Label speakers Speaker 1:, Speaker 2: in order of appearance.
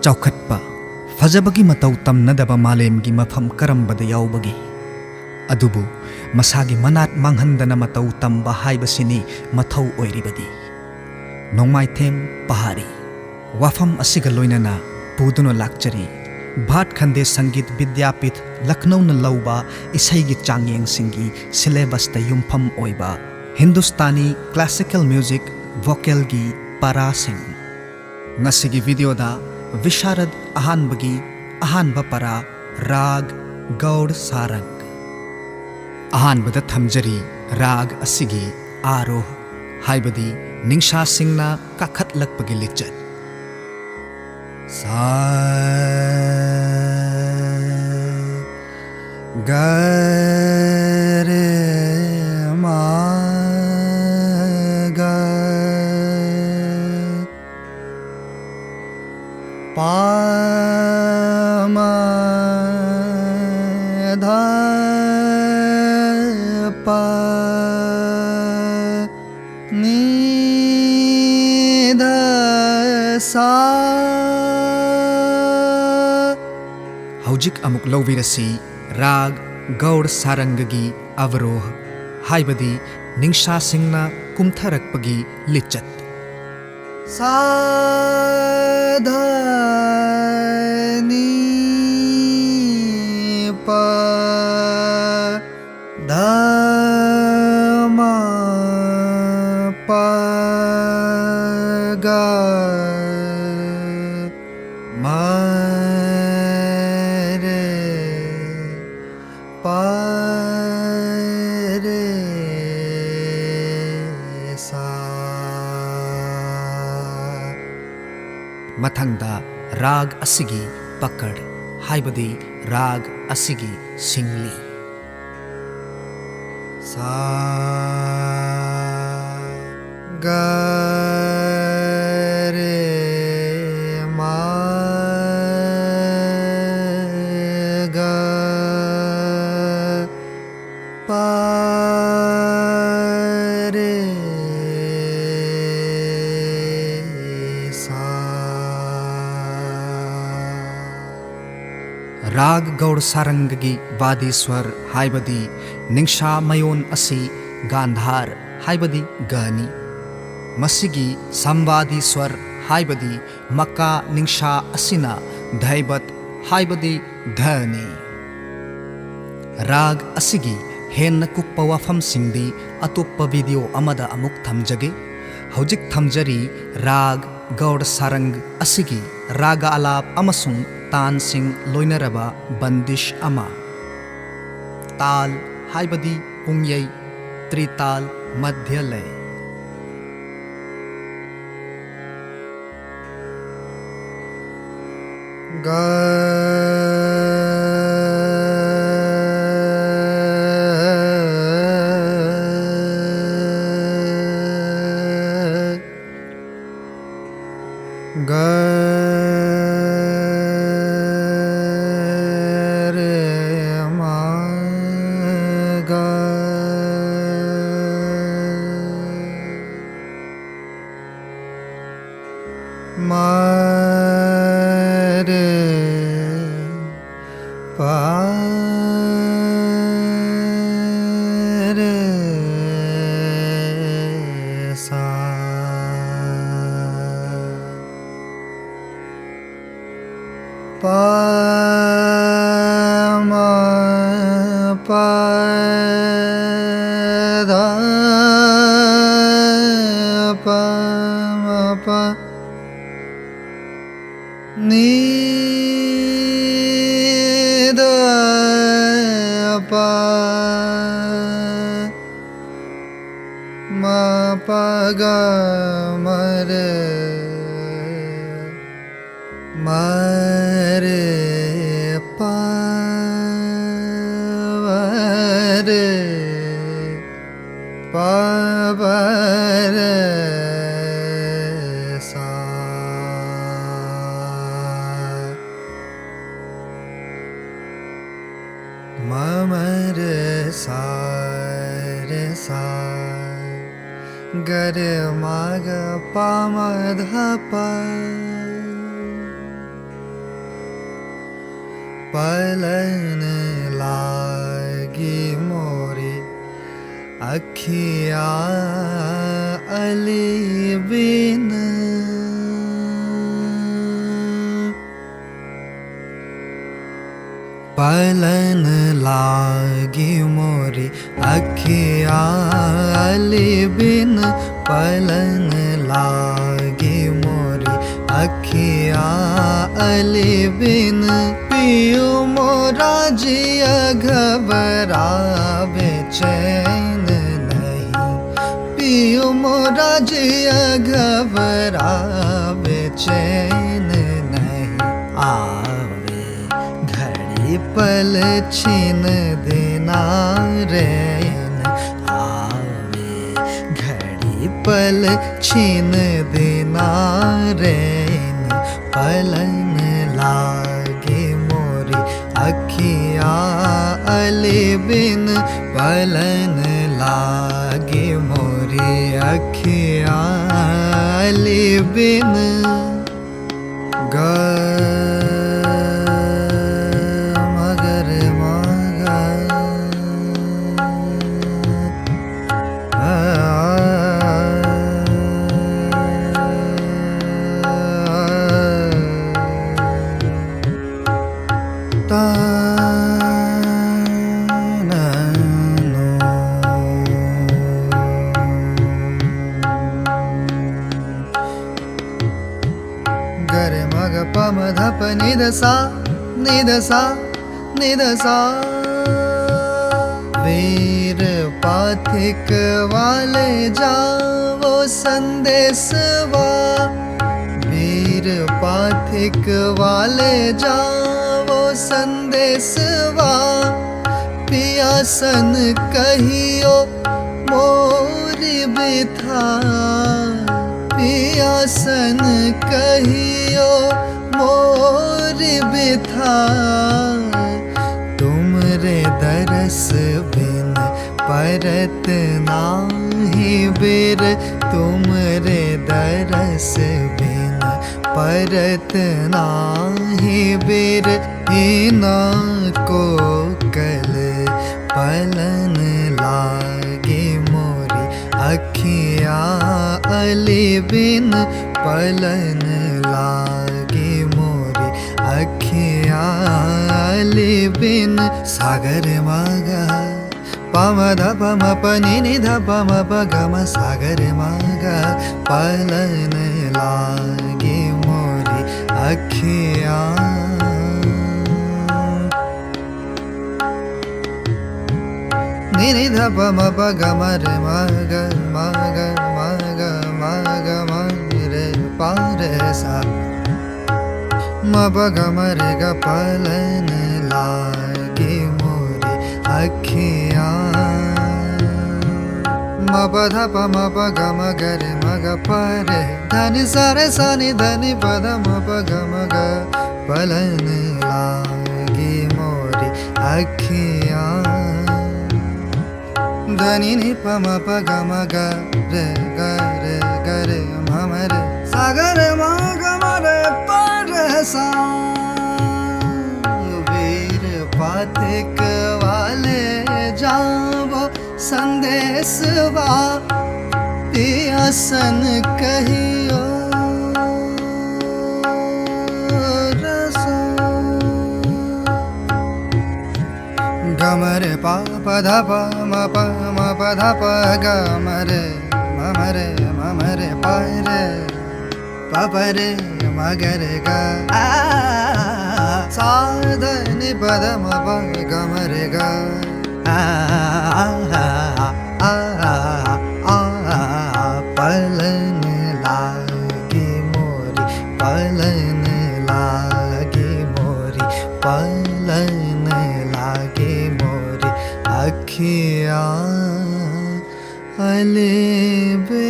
Speaker 1: चौखटपा फजबगी मतौ तमनदबा मालेमगी मफम करम्बदा याउबगी अदुबु मसागी मनात मांगहंदना मतौ तंबा हाइबसिनी मथौ ओइरिबदी नोंमाइथेम पहाड़ी वाफम असिगा लोइनना पुदुनो लाक्चरी भाट खंडे संगीत विद्यापीठ लखनऊ न लौबा इसैगी चांगयेंग सिंगी सिलेबस ता युमफम ओइबा हिंदुस्तानी क्लासिकल म्यूजिक वोकल गी पारा सिंग ngasiगी वीडियो दा विशारद अहानबगी अहानबा परा राग गौड़ सारंग अहानबदा थमजरी राग असिगी आरोह हाइबदी निंशा सिंगना काखतलकपगी लिचत सा गा रे मा गा पा मा धा पा नी धा सा हौजिक अमुक लौविरसी राग गौड़ सारंगगी अवरोह हाइबदी निंशा सिंगना कुमथरकपगी लिचत सा धा नी पा धा मा पा गा मा रे पा रे सा मथंगदा राग असिगी पकड़ हाइबदी राग असिगी सिंगली सा गा रे मा गा पा रे सा राग गौड़ सारंगगी वादी स्वर हाइबदी निंशा मयोन असि गांधार हाइबदी गनी मसिगी संवादी स्वर हाइबदी मक्का निंशा असिना धैबत हाइबदी धनी राग असिगी हेन कुप्पा वफम सिंगदी अतुप्पा वीडियो अमदा अमुक थमजगे हौजिक थमजरी राग गौड़ सारंग असिगी रागा आलाप अमसुंग तान सिंग लोइनरबा बंदिश अमा ताल हाइबदी पुंगयै त्रिताल मध्य लय गा गा रे मा गा मा रे पा रे सा पा मा पा धा पा मा पा नी धा पा मा पा गा मा रे मा रे पा वा रे पा वा रे सा मा मा रे सा रे सा ग रे मा ग पा मा धा पा पलन लागी मोरी अखिया अली बिन पलन लागी मोरी अखिया अली बिन पलन लागी मोरी अखिया अली बिन पियू मोरा जिया घबरा बेचैन नहीं पियू मोरा जिया घबरा बेचैन नहीं आवे घड़ी पल छीन देना रैन आवे घड़ी पल छीन देना रैन पलन लागे मोरी अखिया अली बिन पलन लागे मोरी अखिया अली बिन ग मगर मगा गरे मग पम धप निदसा निदसा निदसा वीर पाथिक वाले जाओ संदेशवा वीर पाथिक वाले जाओ संदेशवा पियासन कहियो मोरी बिथा पियासन कहियो मोरी बिथा तुमरे दरस बिन परत नाही बेर तुमरे दरस बिन परत नाही बेर हिना को कल पलन लागे मोरी अखिया अली बिन पलन लागे मोरी अखिया अली बिन सागर मागा पम ध पम पनि नि ध पम प गम सागर मागा पलन लागे मोरी अखिया नि नि ध पम प गम रे मग मग मग मग मग रे पा रे सा म प गम रे ग पलन लागे मोरी अखिया म प ध प म प ग म ग रे म ग प रे धनि सा रे सा नि धनि प ध म प ग म ग पलन लागे मोरी अखिया धनि नि प म प ग म ग रे ग रे म म रे सा ग रे म ग म रे प रे सा वीर पाथिक वाले जाओ संदेशवा पियासन कहियो रसा गम रे पा प ध प म प ध प ग म रे म रे प रे प प रे म ग रे ग सा ध नि प ध म प ग म रे ग पलन लागे मोरी पलन लागे मोरी पलन लागे मोरी अखिया अली बिन